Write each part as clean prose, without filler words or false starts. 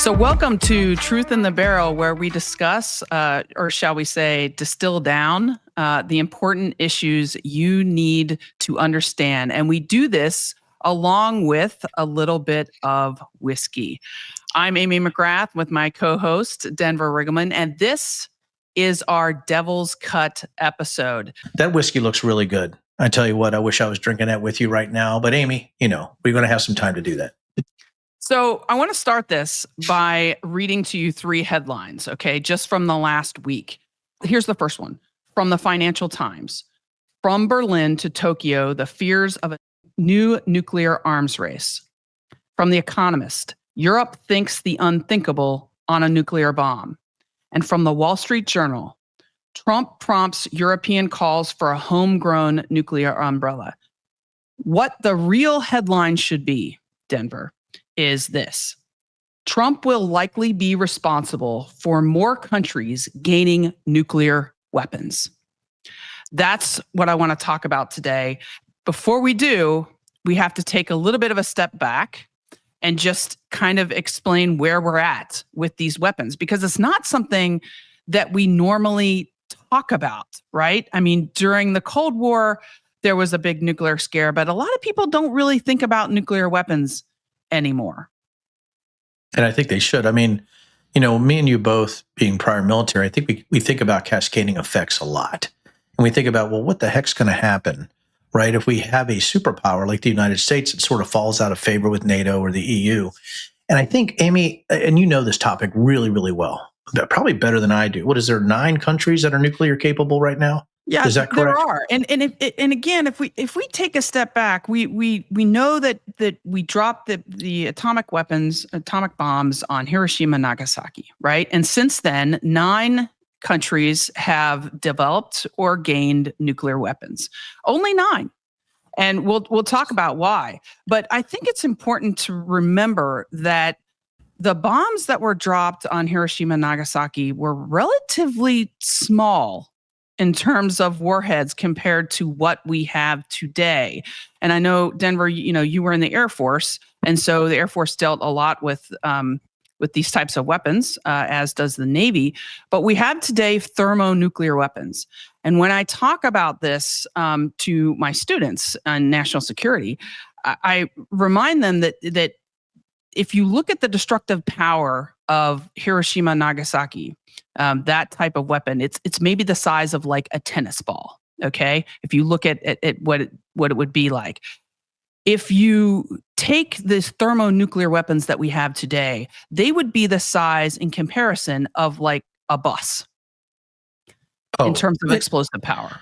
So welcome to Truth in the Barrel, where we discuss, or shall we say, distill down the important issues you need to understand. And we do this along with a little bit of whiskey. I'm Amy McGrath with my co-host, Denver Riggleman, and this is our Devil's Cut episode. That whiskey looks really good. I tell you what, I wish I was drinking that with you right now. But Amy, we're going to have some time to do that. So I want to start this by reading to you 3 headlines, okay, just from the last week. Here's the first one. From the Financial Times. From Berlin to Tokyo, the fears of a new nuclear arms race. From The Economist. Europe thinks the unthinkable on a nuclear bomb. And from the Wall Street Journal. Trump prompts European calls for a homegrown nuclear umbrella. What the real headline should be, Denver, is this. Trump will likely be responsible for more countries gaining nuclear weapons. That's what I want to talk about today. Before we do, we have to take a little bit of a step back and just kind of explain where we're at with these weapons, because it's not something that we normally talk about, right? I mean, during the Cold War, there was a big nuclear scare, but a lot of people don't really think about nuclear weapons anymore. And I think they should. I mean, me and you both being prior military, I think we think about cascading effects a lot. And we think about, well, what the heck's going to happen, right? If we have a superpower like the United States, it sort of falls out of favor with NATO or the EU. And I think, Amy, and you know this topic really, really well, probably better than I do. What is there, 9 countries that are nuclear capable right now? Yeah, is that correct? There are, and again, if we take a step back, we know that we dropped the atomic bombs on Hiroshima and Nagasaki, right? And since then, 9 countries have developed or gained nuclear weapons. Only 9, and we'll talk about why. But I think it's important to remember that the bombs that were dropped on Hiroshima and Nagasaki were relatively small in terms of warheads compared to what we have today. And I know, Denver, you were in the Air Force, and so the Air Force dealt a lot with these types of weapons, as does the Navy. But we have today thermonuclear weapons. And when I talk about this to my students on national security, I remind them that if you look at the destructive power of Hiroshima and Nagasaki, that type of weapon, it's maybe the size of like a tennis ball. Okay, if you look at what it would be like, if you take these thermonuclear weapons that we have today, they would be the size in comparison of like a bus in terms of explosive power.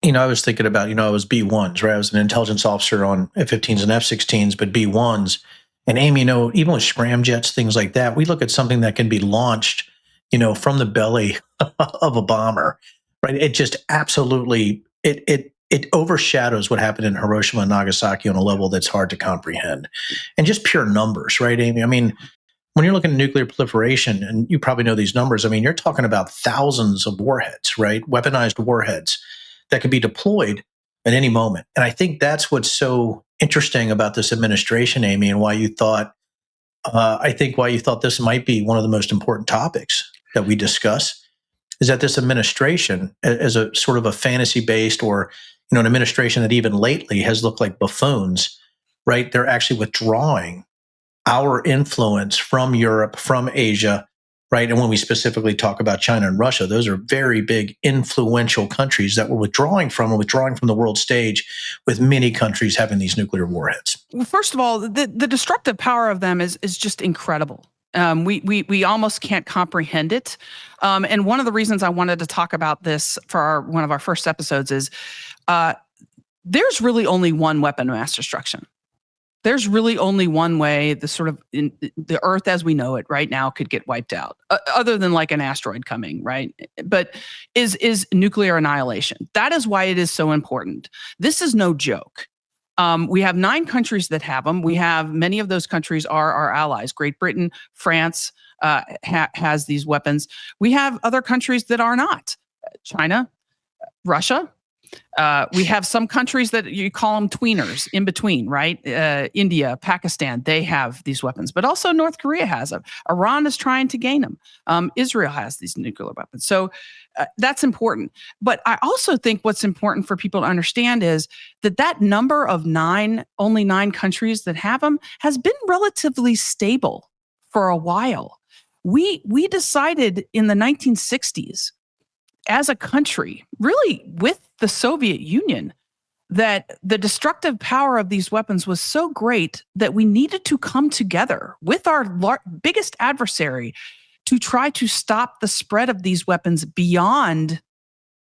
I was thinking about, I was B-1s, right? I was an intelligence officer on F-15s and F-16s, but B-1s. And Amy, even with scramjets, things like that, we look at something that can be launched, from the belly of a bomber, right? It just absolutely, it overshadows what happened in Hiroshima and Nagasaki on a level that's hard to comprehend. And just pure numbers, right, Amy? I mean, when you're looking at nuclear proliferation, and you probably know these numbers, I mean, you're talking about thousands of warheads, right? Weaponized warheads that could be deployed at any moment. And I think that's what's so interesting about this administration, Amy, and why you thought this might be one of the most important topics that we discuss, is that this administration, as a sort of a fantasy-based or an administration that even lately has looked like buffoons, right? They're actually withdrawing our influence from Europe, from Asia, right? And when we specifically talk about China and Russia, those are very big, influential countries that we're withdrawing from the world stage, with many countries having these nuclear warheads. Well, first of all, the destructive power of them is just incredible. We almost can't comprehend it. And one of the reasons I wanted to talk about this for one of our first episodes is there's really only one weapon of mass destruction. There's really only one way the Earth as we know it right now could get wiped out, other than like an asteroid coming, right? But is nuclear annihilation. That is why it is so important. This is no joke. We have 9 countries that have them. We have many of those countries are our allies. Great Britain, France has these weapons. We have other countries that are not. China, Russia. We have some countries that you call them tweeners, in between, right? India, Pakistan, they have these weapons, but also North Korea has them. Iran is trying to gain them. Israel has these nuclear weapons. So that's important. But I also think what's important for people to understand is that number of only 9 countries that have them has been relatively stable for a while. We decided in the 1960s as a country, really with the Soviet Union, that the destructive power of these weapons was so great that we needed to come together with our biggest adversary to try to stop the spread of these weapons beyond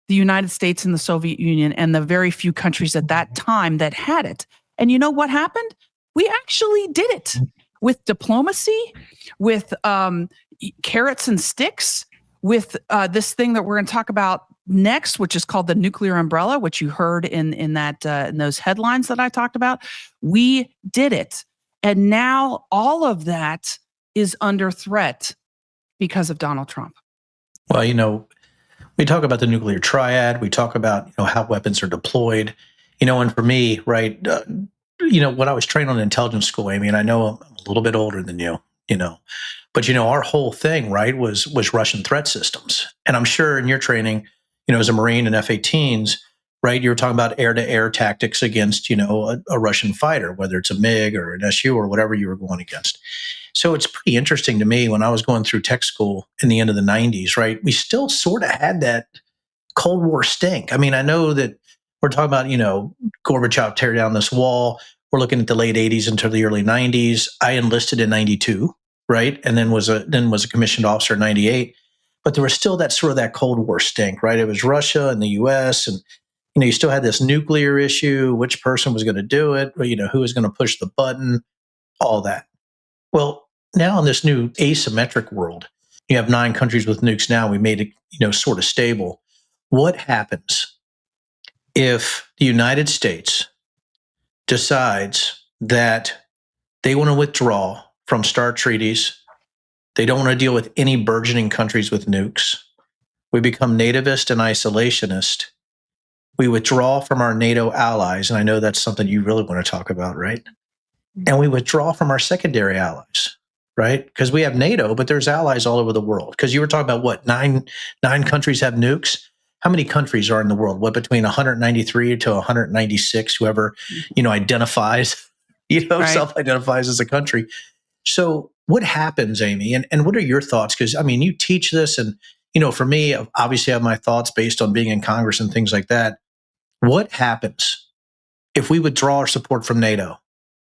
the United States and the Soviet Union and the very few countries at that time that had it. And you know what happened? We actually did it with diplomacy, with carrots and sticks, with this thing that we're going to talk about next, which is called the nuclear umbrella, which you heard in those headlines that I talked about. We did it. And now all of that is under threat because of Donald Trump. Well, we talk about the nuclear triad. We talk about, how weapons are deployed, and for me, right, when I was trained on intelligence school, Amy, and I know I'm a little bit older than you, but our whole thing, right, was Russian threat systems. And I'm sure in your training, as a Marine and F-18s, right, you were talking about air-to-air tactics against, a Russian fighter, whether it's a MiG or an SU or whatever you were going against. So it's pretty interesting to me when I was going through tech school in the end of the 90s, right, we still sort of had that Cold War stink. I mean, I know that we're talking about, Gorbachev tear down this wall. We're looking at the late 80s until the early 90s. I enlisted in 92, right? And then was a commissioned officer in 98. But there was still that sort of that Cold War stink, right? It was Russia and the US, and you still had this nuclear issue, which person was going to do it, or, who was going to push the button, all that. Well, now in this new asymmetric world, you have 9 countries with nukes now. We made it, sort of stable. What happens if the United States decides that they want to withdraw from START treaties? They don't want to deal with any burgeoning countries with nukes. We become nativist and isolationist. We withdraw from our NATO allies, and I know that's something you really want to talk about, right? And we withdraw from our secondary allies, right? Because we have NATO, but there's allies all over the world. Because you were talking about what, nine countries have nukes? How many countries are in the world? What, between 193 to 196, whoever, identifies, Right. self-identifies as a country. So what happens, Amy? And what are your thoughts? Because, you teach this, and, for me, obviously I have my thoughts based on being in Congress and things like that. What happens if we withdraw our support from NATO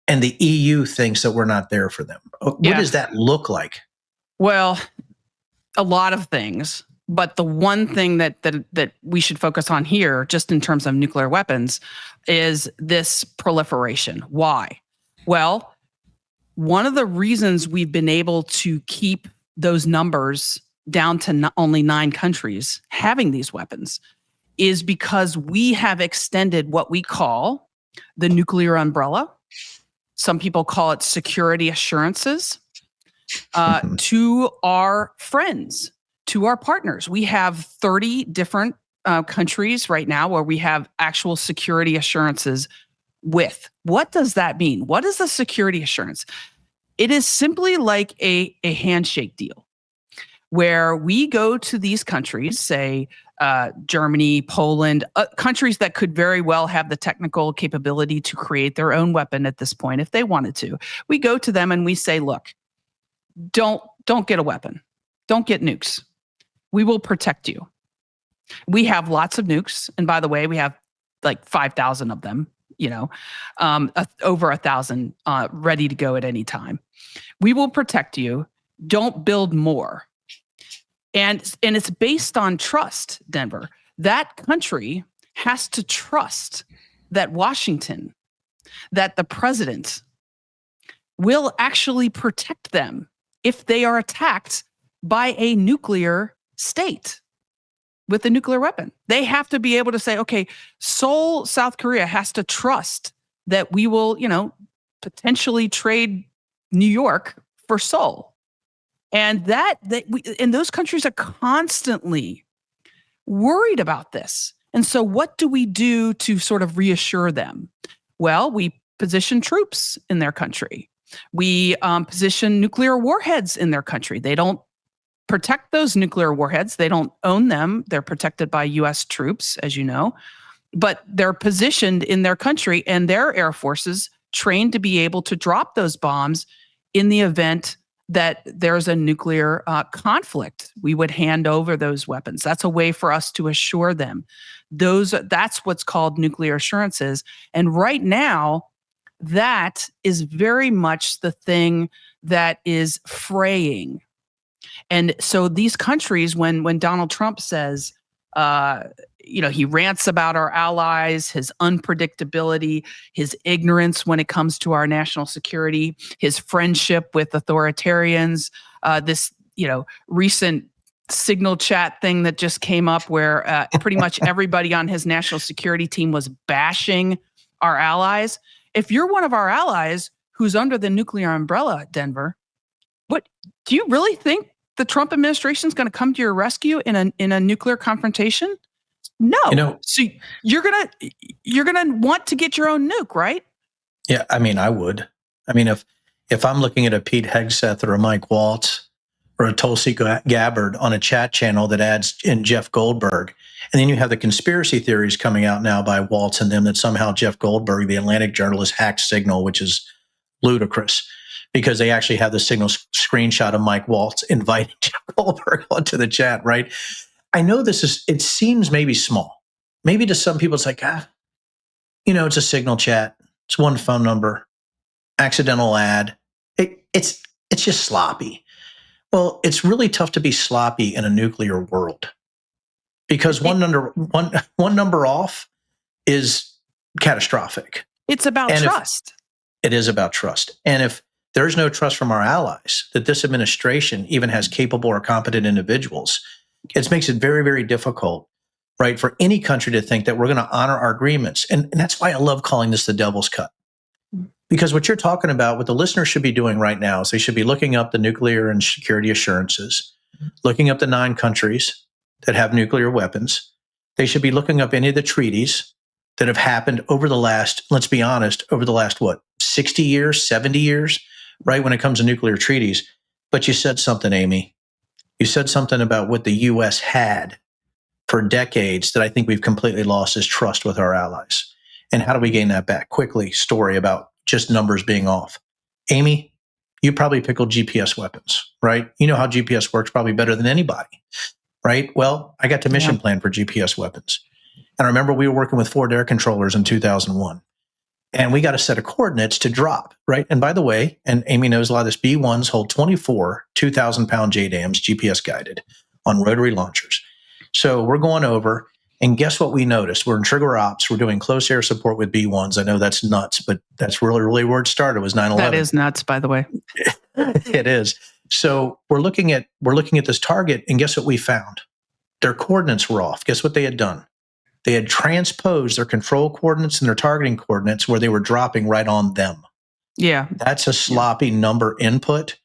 and the EU thinks that we're not there for them? What does that look like? Well, a lot of things. But the one thing that we should focus on here, just in terms of nuclear weapons, is this proliferation. Why? Well, one of the reasons we've been able to keep those numbers down to only 9 countries having these weapons is because we have extended what we call the nuclear umbrella. Some people call it security assurances to our friends, to our partners. We have 30 different countries right now where we have actual security assurances with. What does that mean? What is a security assurance? It is simply like a handshake deal where we go to these countries, say Germany, Poland, countries that could very well have the technical capability to create their own weapon at this point if they wanted to. We go to them and we say, look, don't get a weapon. Don't get nukes. We will protect you. We have lots of nukes. And by the way, we have like 5,000 of them, over 1,000 ready to go at any time. We will protect you. Don't build more. And it's based on trust, Denver. That country has to trust that Washington, that the president will actually protect them if they are attacked by a nuclear state with a nuclear weapon. They have to be able to say, okay, Seoul, South Korea has to trust that we will, potentially trade New York for Seoul. And and those countries are constantly worried about this. And so what do we do to sort of reassure them? Well, we position troops in their country. We position nuclear warheads in their country. They don't protect those nuclear warheads. They don't own them. They're protected by U.S. troops, as you know, but they're positioned in their country, and their air forces trained to be able to drop those bombs in the event that there's a nuclear conflict. We would hand over those weapons. That's a way for us to assure them. That's what's called nuclear assurances. And right now, that is very much the thing that is fraying. And so these countries, when Donald Trump says, he rants about our allies, his unpredictability, his ignorance when it comes to our national security, his friendship with authoritarians, this, recent signal chat thing that just came up where pretty much everybody on his national security team was bashing our allies. If you're one of our allies who's under the nuclear umbrella, Denver, what do you really think the Trump administration is going to come to your rescue in a nuclear confrontation? No. So you're gonna want to get your own nuke, right? Yeah, I would. If I'm looking at a Pete Hegseth or a Mike Waltz or a Tulsi Gabbard on a chat channel that adds in Jeff Goldberg, and then you have the conspiracy theories coming out now by Waltz and them that somehow Jeff Goldberg, the Atlantic journalist, hacked Signal, which is ludicrous, because they actually have the Signal screenshot of Mike Waltz inviting Jeff Goldberg onto the chat, right? I know it seems maybe small. Maybe to some people it's like, it's a Signal chat. It's one phone number, accidental ad. It's just sloppy. Well, it's really tough to be sloppy in a nuclear world, because one number off is catastrophic. It's about trust. It is about trust. And if there's no trust from our allies that this administration even has capable or competent individuals, it makes it very, very difficult, right, for any country to think that we're going to honor our agreements. And that's why I love calling this the devil's cut. Because what you're talking about, what the listeners should be doing right now is they should be looking up the nuclear and security assurances, looking up the 9 countries that have nuclear weapons. They should be looking up any of the treaties that have happened over the last, let's be honest, over the last, 60 years, 70 years, right, when it comes to nuclear treaties. But you said something, Amy. You said something about what the U.S. had for decades that I think we've completely lost is trust with our allies. And how do we gain that back? Quickly, story about just numbers being off. Amy, you probably pickled GPS weapons, right? You know how GPS works probably better than anybody, right? Well, I got the mission plan for GPS weapons. And I remember we were working with Ford air controllers in 2001. And we got a set of coordinates to drop, right? And by the way, and Amy knows a lot of this, B1s hold 24 2,000-pound JDAMs, GPS guided, on rotary launchers. So we're going over, and guess what we noticed? We're in trigger ops. We're doing close air support with B1s. I know that's nuts, but that's really where it started, was 9/11. That is nuts, by the way. It is. So we're looking at this target, and guess what we found? Their coordinates were off. Guess what they had done? They had transposed their control coordinates and their targeting coordinates where they were dropping right on them. Yeah. That's a sloppy number input.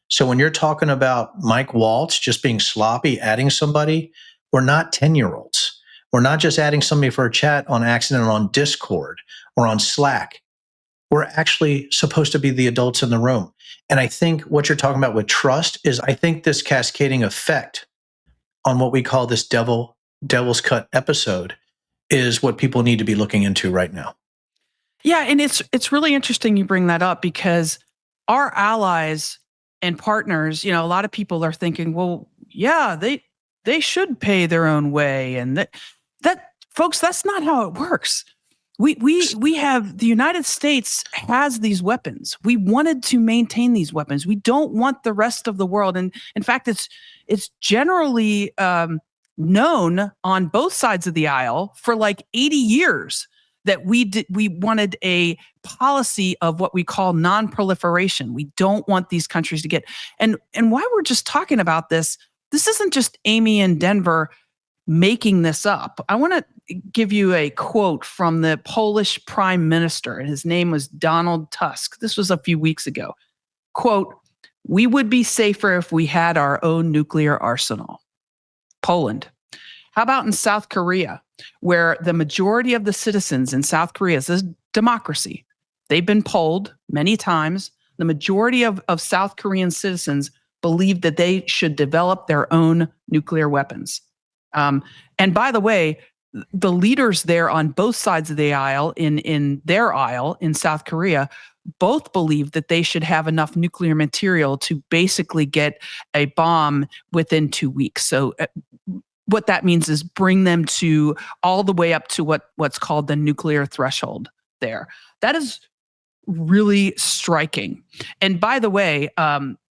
So when you're talking about Mike Waltz just being sloppy, adding somebody, we're not 10-year-olds. We're not just adding somebody for a chat on accident on Discord or on Slack. We're actually supposed to be the adults in the room. And I think what you're talking about with trust is, I think this cascading effect on what we call this devil's cut episode is what people need to be looking into right now. Yeah, and it's really interesting you bring that up, because our allies and partners, a lot of people are thinking, well, yeah, they should pay their own way, and that folks, that's not how it works. We have, the United States has these weapons. We wanted to maintain these weapons. We don't want the rest of the world, and in fact, it's generally known on both sides of the aisle for like 80 years that we wanted a policy of what we call non-proliferation. We don't want these countries to get, and why we're just talking about this isn't just Amy in Denver making this up. I want to give you a quote from the Polish prime minister, and his name was Donald Tusk. This was a few weeks ago. Quote, "We would be safer if we had our own nuclear arsenal." Poland. How about in South Korea? where the majority of the citizens in South Korea, this is democracy. They've been polled many times. The majority of South Korean citizens believe that they should develop their own nuclear weapons. And by the way, the leaders there on both sides of the aisle, in their aisle in South Korea, both believe that they should have enough nuclear material to basically get a bomb within 2 weeks. So what that means is bring them to all the way up to what's called the nuclear threshold there. That is really striking. And by the way,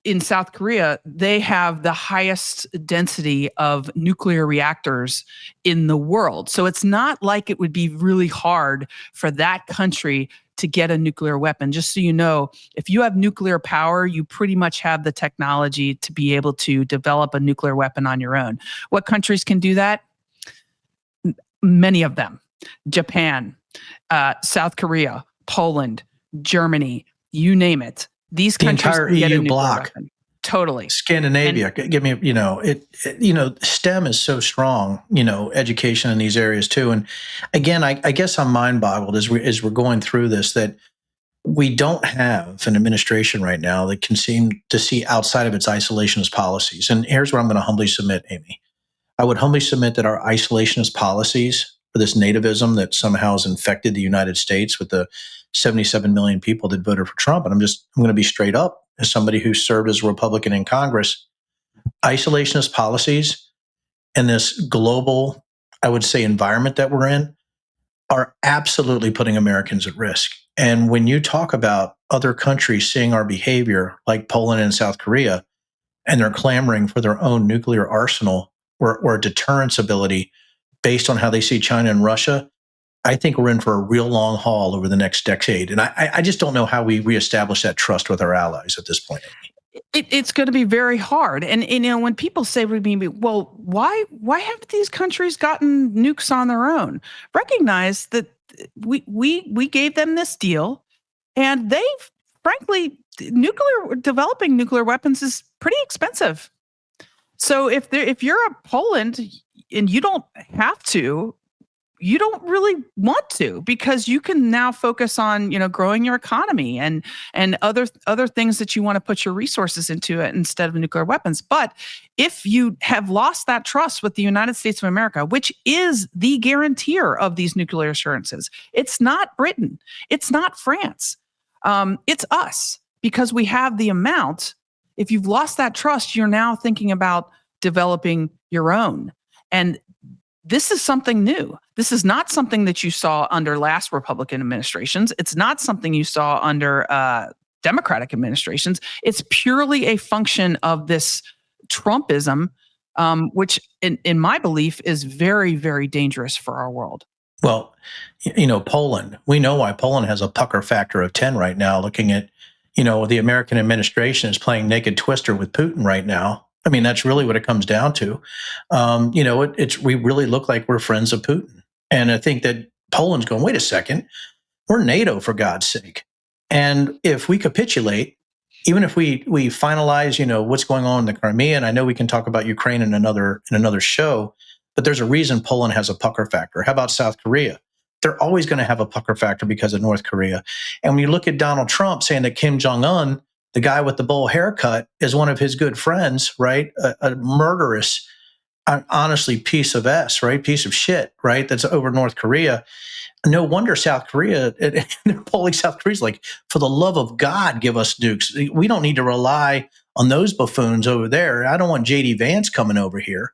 in South Korea, they have the highest density of nuclear reactors in the world. So it's not like it would be really hard for that country to get a nuclear weapon. Just so you know, if you have nuclear power, you pretty much have the technology to be able to develop a nuclear weapon on your own. What countries can do that? Many of them. Japan, South Korea, Poland, Germany, you name it. These countries entire can get EU a nuclear bloc. weapon. Totally. Scandinavia, give me, STEM is so strong, education in these areas too. And again, I guess I'm mind boggled as we're going through this, that we don't have an administration right now that can seem to see outside of its isolationist policies. And here's what I'm going to humbly submit, Amy. I would humbly submit that our isolationist policies for this nativism that somehow has infected the United States with the 77 million people that voted for Trump. And I'm going to be straight up as somebody who served as a Republican in Congress. Isolationist policies and this global, I would say, environment that we're in are absolutely putting Americans at risk. And when you talk about other countries seeing our behavior, like Poland and South Korea, and they're clamoring for their own nuclear arsenal or deterrence ability based on how they see China and Russia, I think we're in for a real long haul over the next decade. And I just don't know how we reestablish that trust with our allies at this point. It's going to be very hard. And when people say to me, well, why have these countries gotten nukes on their own? Recognize that we gave them this deal, and they've, frankly, developing nuclear weapons is pretty expensive. So if you're a Poland and you don't have to, you don't really want to, because you can now focus on, growing your economy and other things that you want to put your resources into it instead of nuclear weapons. But if you have lost that trust with the United States of America, which is the guarantor of these nuclear assurances, it's not Britain, it's not France, it's us, because we have the amount. If you've lost that trust, you're now thinking about developing your own. And this is something new. This is not something that you saw under last Republican administrations. It's not something you saw under Democratic administrations. It's purely a function of this Trumpism, which in my belief is very, very dangerous for our world. Well, Poland, we know why Poland has a pucker factor of 10 right now, looking at, the American administration is playing naked twister with Putin right now. I mean, that's really what it comes down to. We really look like we're friends of Putin. And I think that Poland's going, wait a second, we're NATO, for God's sake. And if we capitulate, even if we finalize, what's going on in the Crimea, and I know we can talk about Ukraine in another show, but there's a reason Poland has a pucker factor. How about South Korea? They're always going to have a pucker factor because of North Korea. And when you look at Donald Trump saying that Kim Jong-un, the guy with the bowl haircut, is one of his good friends, right? A murderous, honestly, piece of right? Piece of shit, right? That's over North Korea. No wonder South Korea, they're polling South Korea's like, for the love of God, give us nukes. We don't need to rely on those buffoons over there. I don't want J.D. Vance coming over here,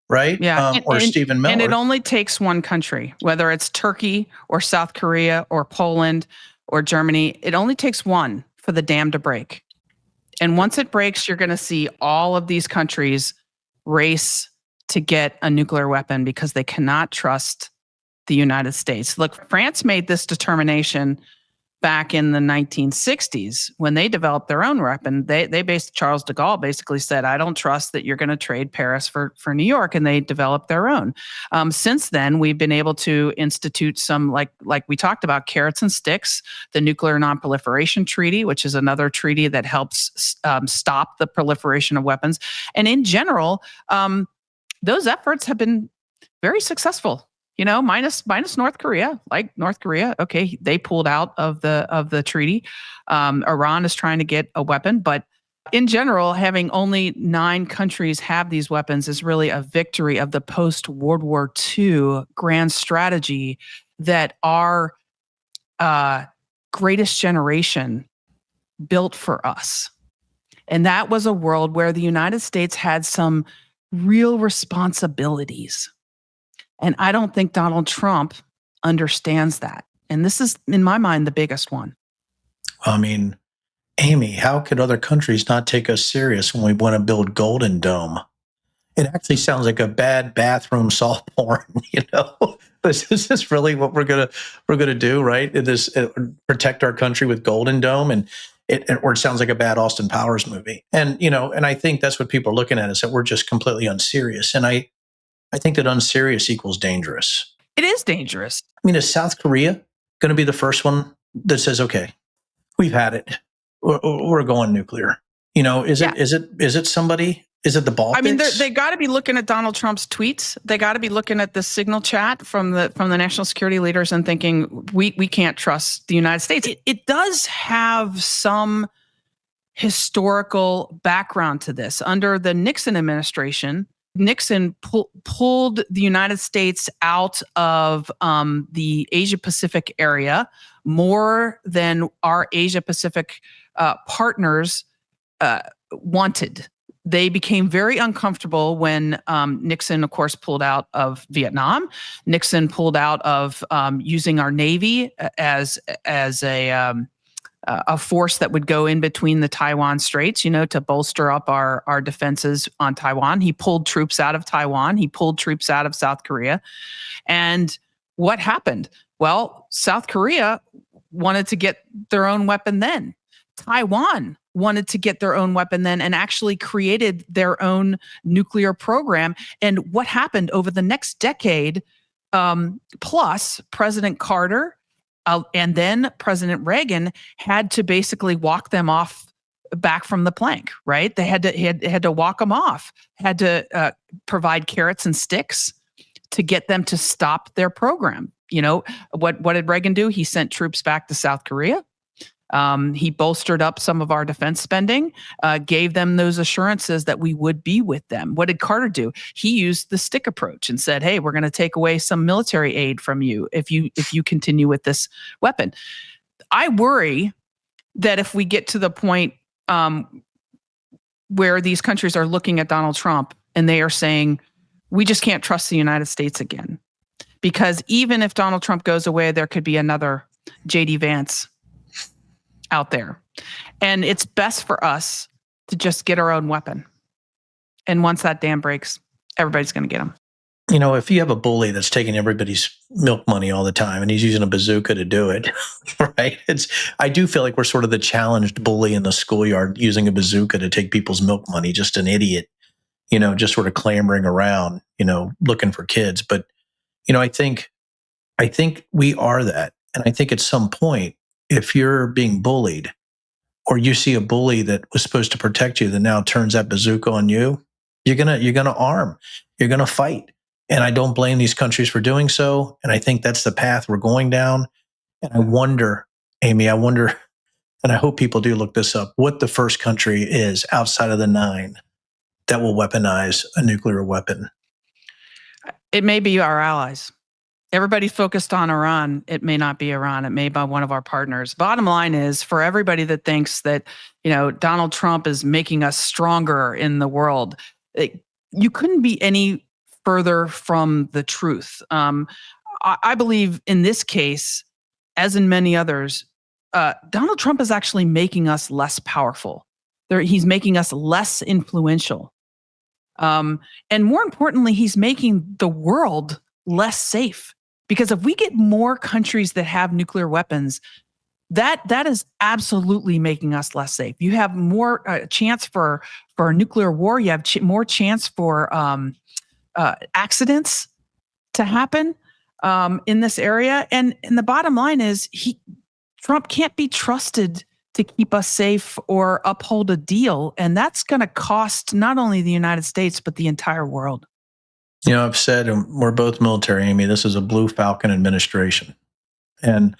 right? Yeah, or Stephen Miller. And it only takes one country, whether it's Turkey or South Korea or Poland or Germany. It only takes one for the dam to break. And once it breaks, you're going to see all of these countries race to get a nuclear weapon because they cannot trust the United States. Look, France made this determination back in the 1960s when they developed their own weapon. Charles de Gaulle basically said, I don't trust that you're going to trade Paris for New York, and they developed their own. Since then, we've been able to institute some, like we talked about, carrots and sticks, the Nuclear Non-Proliferation Treaty, which is another treaty that helps stop the proliferation of weapons. And in general, those efforts have been very successful. minus North Korea, like North Korea. Okay, they pulled out of the treaty. Iran is trying to get a weapon, but in general, having only 9 countries have these weapons is really a victory of the post-World War II grand strategy that our greatest generation built for us. And that was a world where the United States had some real responsibilities. And I don't think Donald Trump understands that. And this is, in my mind, the biggest one. I mean, Amy, how could other countries not take us serious when we want to build Golden Dome? It actually sounds like a bad bathroom soft porn, Is this really what we're gonna do, right? Protect our country with Golden Dome, or it sounds like a bad Austin Powers movie. And and I think that's what people are looking at, is that we're just completely unserious. And I think that unserious equals dangerous. It is dangerous. I mean, is South Korea going to be the first one that says, "Okay, we've had it. We're going nuclear"? Is it somebody? Is it the Baltics? I mean, they got to be looking at Donald Trump's tweets. They got to be looking at the signal chat from the national security leaders and thinking, we can't trust the United States. It does have some historical background to this. Under the Nixon administration, Nixon pulled the United States out of the Asia Pacific area more than our Asia Pacific partners wanted. They became very uncomfortable when Nixon, of course, pulled out of Vietnam. Nixon pulled out of using our Navy as a force that would go in between the Taiwan Straits, to bolster up our defenses on Taiwan. He pulled troops out of Taiwan. He pulled troops out of South Korea. And what happened? Well, South Korea wanted to get their own weapon then. Taiwan wanted to get their own weapon then and actually created their own nuclear program. And what happened over the next decade, plus President Carter and then President Reagan had to basically walk them off back from the plank, right? They had to walk them off, had to provide carrots and sticks to get them to stop their program. What did Reagan do? He sent troops back to South Korea. He bolstered up some of our defense spending, gave them those assurances that we would be with them. What did Carter do? He used the stick approach and said, "Hey, we're going to take away some military aid from you if you continue with this weapon." I worry that if we get to the point where these countries are looking at Donald Trump and they are saying, "We just can't trust the United States again," because even if Donald Trump goes away, there could be another J.D. Vance out there. And it's best for us to just get our own weapon. And once that dam breaks, everybody's going to get them. If you have a bully that's taking everybody's milk money all the time and he's using a bazooka to do it, right? I do feel like we're sort of the challenged bully in the schoolyard using a bazooka to take people's milk money, just an idiot, just sort of clamoring around, looking for kids. But, I think we are that. And I think at some point, if you're being bullied or you see a bully that was supposed to protect you that now turns that bazooka on you, you're going to arm, you're going to fight. And I don't blame these countries for doing so. And I think that's the path we're going down. And I wonder, Amy, and I hope people do look this up, what the first country is outside of the 9 that will weaponize a nuclear weapon. It may be our allies. Everybody's focused on Iran. It may not be Iran. It may be one of our partners. Bottom line is, for everybody that thinks that, Donald Trump is making us stronger in the world, you couldn't be any further from the truth. I believe in this case, as in many others, Donald Trump is actually making us less powerful. He's making us less influential. And more importantly, he's making the world less safe. Because if we get more countries that have nuclear weapons, that is absolutely making us less safe. You have more chance for a nuclear war. You have more chance for accidents to happen in this area. And the bottom line is, Trump can't be trusted to keep us safe or uphold a deal. And that's going to cost not only the United States, but the entire world. I've said, and we're both military, Amy, this is a Blue Falcon administration. And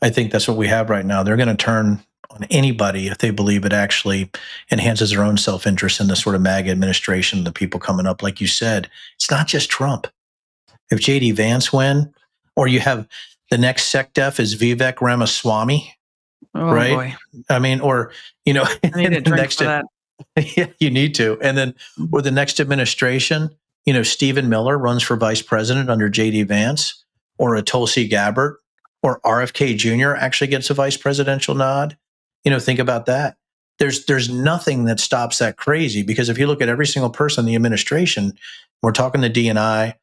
I think that's what we have right now. They're going to turn on anybody if they believe it actually enhances their own self-interest in this sort of MAGA administration, the people coming up. Like you said, it's not just Trump. If J.D. Vance win, or you have the next SecDef is Vivek Ramaswamy, Oh right? boy, I mean, or, I need a drink next, for that. yeah, you need to. And then, or the next administration, Stephen Miller runs for vice president under J.D. Vance, or a Tulsi Gabbard, or RFK Jr. actually gets a vice presidential nod. Think about that. There's nothing that stops that crazy, because if you look at every single person in the administration, we're talking the DNI,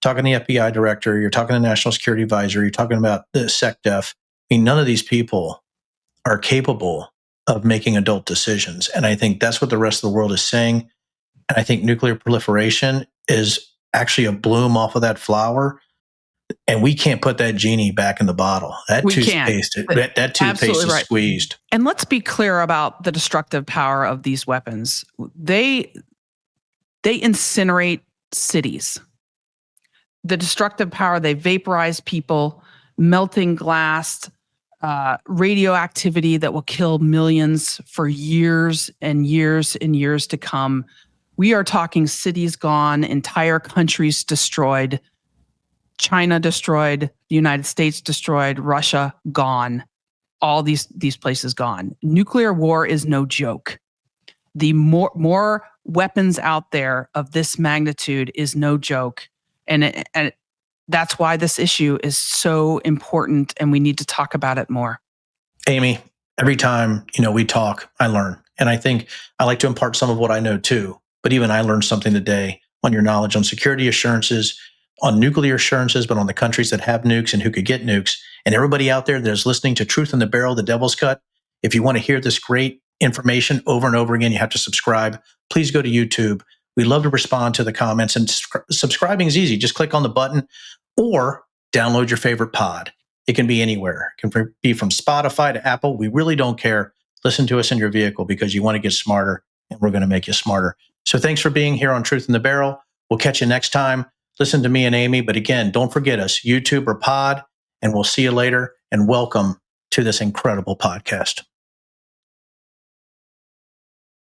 talking the FBI director, you're talking the National Security Advisor, you're talking about the SecDef. I mean, none of these people are capable of making adult decisions. And I think that's what the rest of the world is saying. And I think nuclear proliferation is actually a bloom off of that flower. And we can't put that genie back in the bottle. That We can't. toothpaste, that toothpaste Absolutely is right. squeezed. And let's be clear about the destructive power of these weapons. They incinerate cities. The destructive power, they vaporize people, melting glass, radioactivity that will kill millions for years and years and years to come. We are talking cities gone, entire countries destroyed, China destroyed, the United States destroyed, Russia gone, all these places gone. Nuclear war is no joke. The more weapons out there of this magnitude is no joke. And that's why this issue is so important, and we need to talk about it more. Amy, every time, we talk, I learn. And I think I like to impart some of what I know too. But even I learned something today on your knowledge on security assurances, on nuclear assurances, but on the countries that have nukes and who could get nukes. And everybody out there that is listening to Truth in the Barrel, The Devil's Cut, if you want to hear this great information over and over again, you have to subscribe. Please go to YouTube. We love to respond to the comments, and subscribing is easy. Just click on the button or download your favorite pod. It can be anywhere. It can be from Spotify to Apple. We really don't care. Listen to us in your vehicle, because you want to get smarter, and we're going to make you smarter. So thanks for being here on Truth in the Barrel. We'll catch you next time. Listen to me and Amy. But again, don't forget us, YouTube or pod, and we'll see you later. And welcome to this incredible podcast.